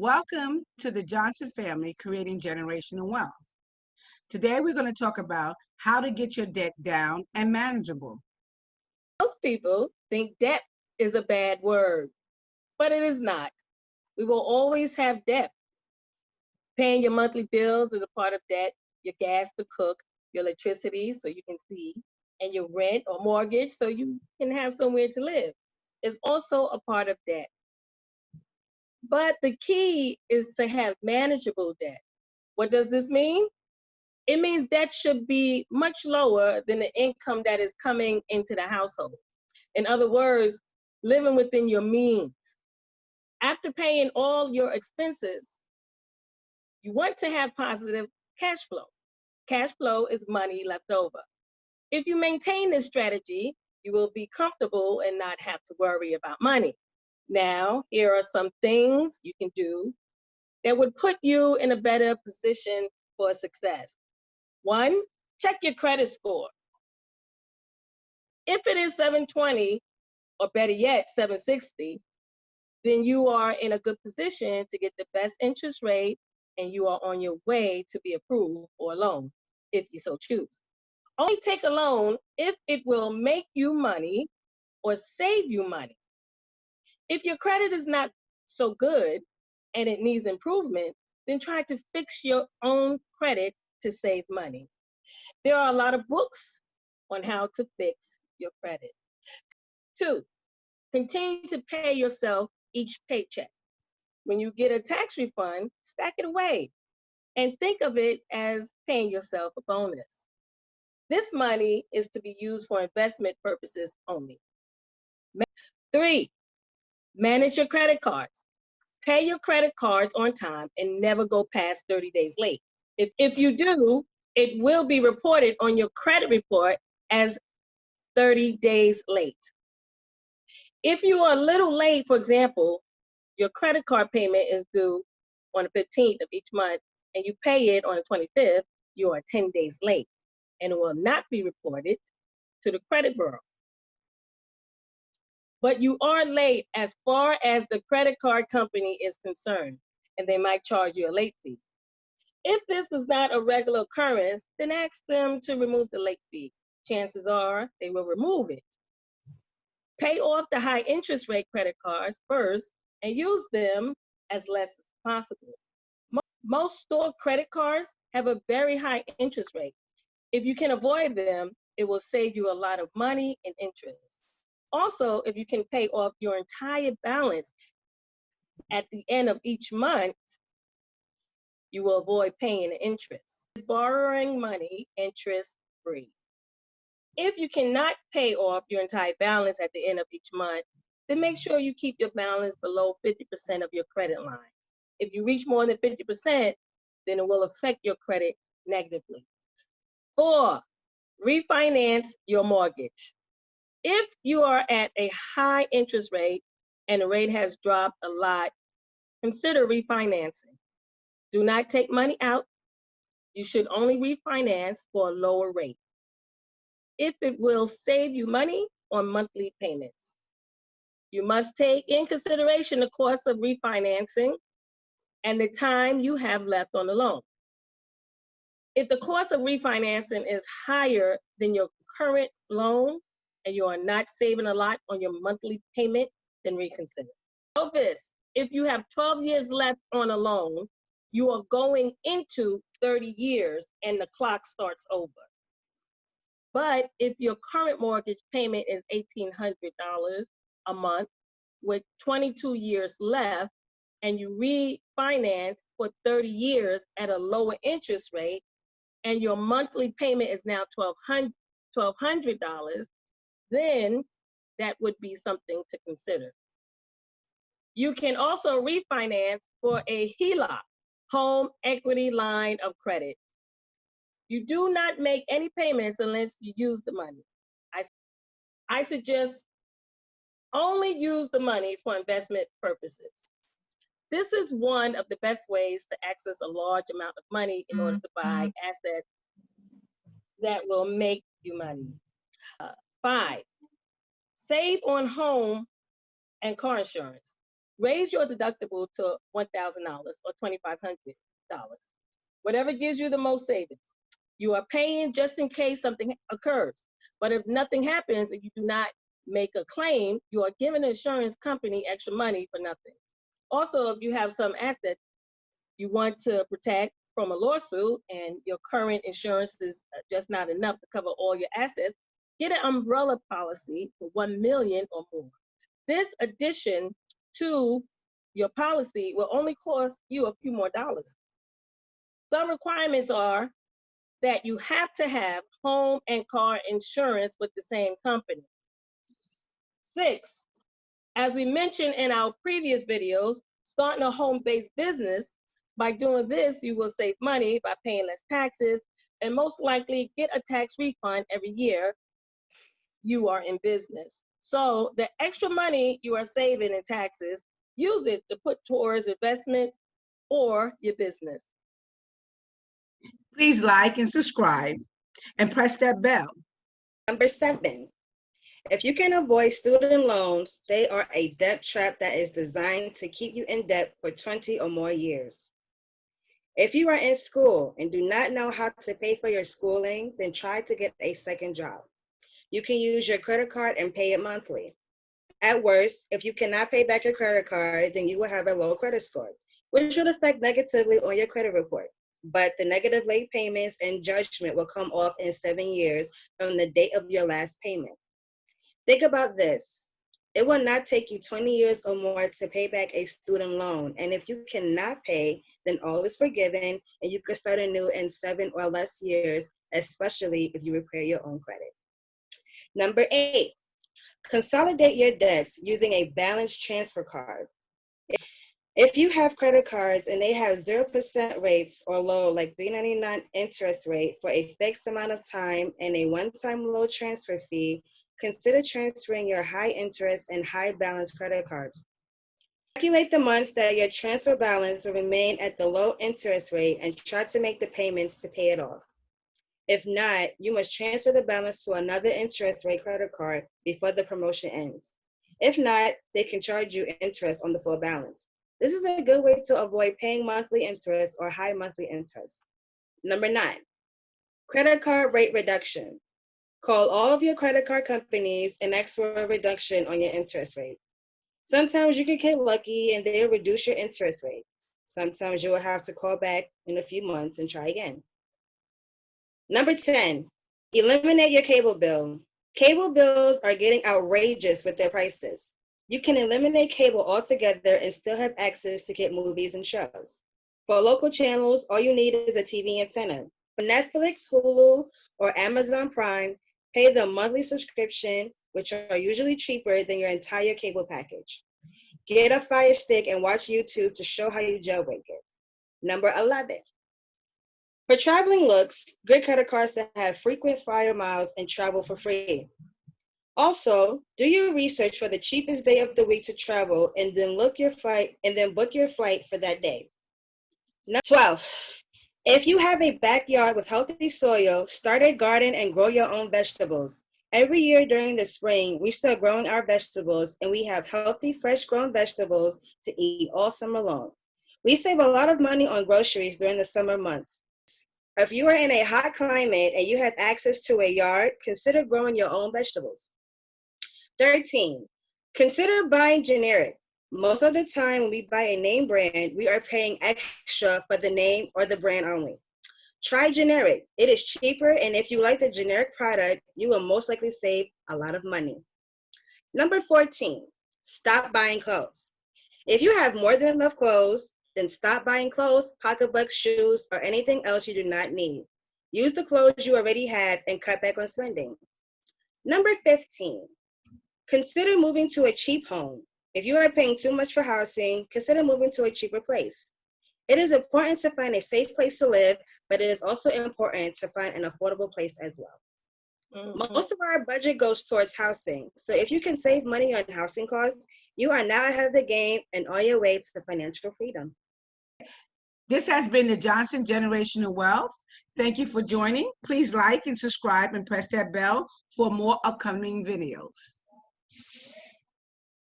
Welcome to the Johnson family creating generational wealth. Today we're going to talk about how to get your debt down and manageable. Most people think debt is a bad word, but it is not. We will always have debt. Paying your monthly bills is a part of debt, your gas to cook, your electricity so you can see, and your rent or mortgage so you can have somewhere to live is also a part of debt. But the key is to have manageable debt. What does this mean? It means debt should be much lower than the income that is coming into the household. In other words, living within your means. After paying all your expenses, you want to have positive cash flow. Cash flow is money left over. If you maintain this strategy, you will be comfortable and not have to worry about money. Now, here are some things you can do that would put you in a better position for success. One, check your credit score. If it is 720, or better yet, 760, then you are in a good position to get the best interest rate and you are on your way to be approved for a loan, if you so choose. Only take a loan if it will make you money or save you money. If your credit is not so good and it needs improvement, then try to fix your own credit to save money. There are a lot of books on how to fix your credit. Two, continue to pay yourself each paycheck. When you get a tax refund, stack it away and think of it as paying yourself a bonus. This money is to be used for investment purposes only. Three, manage your credit cards. Pay your credit cards on time and never go past 30 days late. If you do, it will be reported on your credit report as 30 days late. If you are a little late, for example, your credit card payment is due on the 15th of each month and you pay it on the 25th, you are 10 days late and it will not be reported to the credit bureau. But you are late as far as the credit card company is concerned, and they might charge you a late fee. If this is not a regular occurrence, then ask them to remove the late fee. Chances are they will remove it. Pay off the high interest rate credit cards first and use them as less as possible. Most store credit cards have a very high interest rate. If you can avoid them, it will save you a lot of money and interest. Also, if you can pay off your entire balance at the end of each month, you will avoid paying interest. Borrowing money interest free. If you cannot pay off your entire balance at the end of each month, then make sure you keep your balance below 50% of your credit line. If you reach more than 50%, then it will affect your credit negatively. 4, refinance your mortgage. If you are at a high interest rate and the rate has dropped a lot, consider refinancing. Do not take money out. You should only refinance for a lower rate if it will save you money on monthly payments. You must take in consideration the cost of refinancing and the time you have left on the loan. If the cost of refinancing is higher than your current loan and you are not saving a lot on your monthly payment, then reconsider. Know this, if you have 12 years left on a loan, you are going into 30 years and the clock starts over. But if your current mortgage payment is $1,800 a month with 22 years left and you refinance for 30 years at a lower interest rate and your monthly payment is now $1,200, then that would be something to consider. You can also refinance for a HELOC, home equity line of credit. You do not make any payments unless you use the money. I suggest only use the money for investment purposes. This is one of the best ways to access a large amount of money in order to buy assets that will make you money. 5, save on home and car insurance. Raise your deductible to $1,000 or $2,500. Whatever gives you the most savings. You are paying just in case something occurs. But if nothing happens and you do not make a claim, you are giving the insurance company extra money for nothing. Also, if you have some asset you want to protect from a lawsuit and your current insurance is just not enough to cover all your assets, get an umbrella policy for $1 million or more. This addition to your policy will only cost you a few more dollars. Some requirements are that you have to have home and car insurance with the same company. 6, as we mentioned in our previous videos, starting a home-based business. By doing this, you will save money by paying less taxes and most likely get a tax refund every year you are in business. So the extra money you are saving in taxes, use it to put towards investments or your business. Please like and subscribe and press that bell. Number 7, if you can avoid student loans, they are a debt trap that is designed to keep you in debt for 20 or more years. If you are in school and do not know how to pay for your schooling, then try to get a second job. You can use your credit card and pay it monthly. At worst, if you cannot pay back your credit card, then you will have a low credit score, which will affect negatively on your credit report. But the negative late payments and judgment will come off in 7 years from the date of your last payment. Think about this. It will not take you 20 years or more to pay back a student loan. And if you cannot pay, then all is forgiven and you can start anew in 7 or less years, especially if you repair your own credit. Number 8, consolidate your debts using a balance transfer card. If you have credit cards and they have 0% rates or low, like $3.99 interest rate for a fixed amount of time and a one-time low transfer fee, consider transferring your high interest and high balance credit cards. Calculate the months that your transfer balance will remain at the low interest rate and try to make the payments to pay it off. If not, you must transfer the balance to another interest rate credit card before the promotion ends. If not, they can charge you interest on the full balance. This is a good way to avoid paying monthly interest or high monthly interest. Number 9, credit card rate reduction. Call all of your credit card companies and ask for a reduction on your interest rate. Sometimes you can get lucky and they'll reduce your interest rate. Sometimes you will have to call back in a few months and try again. Number 10, eliminate your cable bill. Cable bills are getting outrageous with their prices. You can eliminate cable altogether and still have access to get movies and shows. For local channels, all you need is a TV antenna. For Netflix, Hulu, or Amazon Prime, pay the monthly subscription, which are usually cheaper than your entire cable package. Get a Fire Stick and watch YouTube to show how you jailbreak it. Number 11. For traveling looks, good credit cards that have frequent flyer miles and travel for free. Also, do your research for the cheapest day of the week to travel and then book your flight for that day. Number 12. If you have a backyard with healthy soil, start a garden and grow your own vegetables. Every year during the spring, we start growing our vegetables and we have healthy, fresh grown vegetables to eat all summer long. We save a lot of money on groceries during the summer months. If you are in a hot climate and you have access to a yard, consider growing your own vegetables. 13, consider buying generic. Most of the time when we buy a name brand, we are paying extra for the name or the brand only. Try generic. It is cheaper, and if you like the generic product, you will most likely save a lot of money. Number 14, stop buying clothes. If you have more than enough clothes, then stop buying clothes, pocketbooks, shoes, or anything else you do not need. Use the clothes you already have and cut back on spending. Number 15, consider moving to a cheap home. If you are paying too much for housing, consider moving to a cheaper place. It is important to find a safe place to live, but it is also important to find an affordable place as well. Mm-hmm. Most of our budget goes towards housing. So if you can save money on housing costs, you are now ahead of the game and on your way to financial freedom. This has been the Johnson Generational Wealth. Thank you for joining. Please like and subscribe and press that bell for more upcoming videos.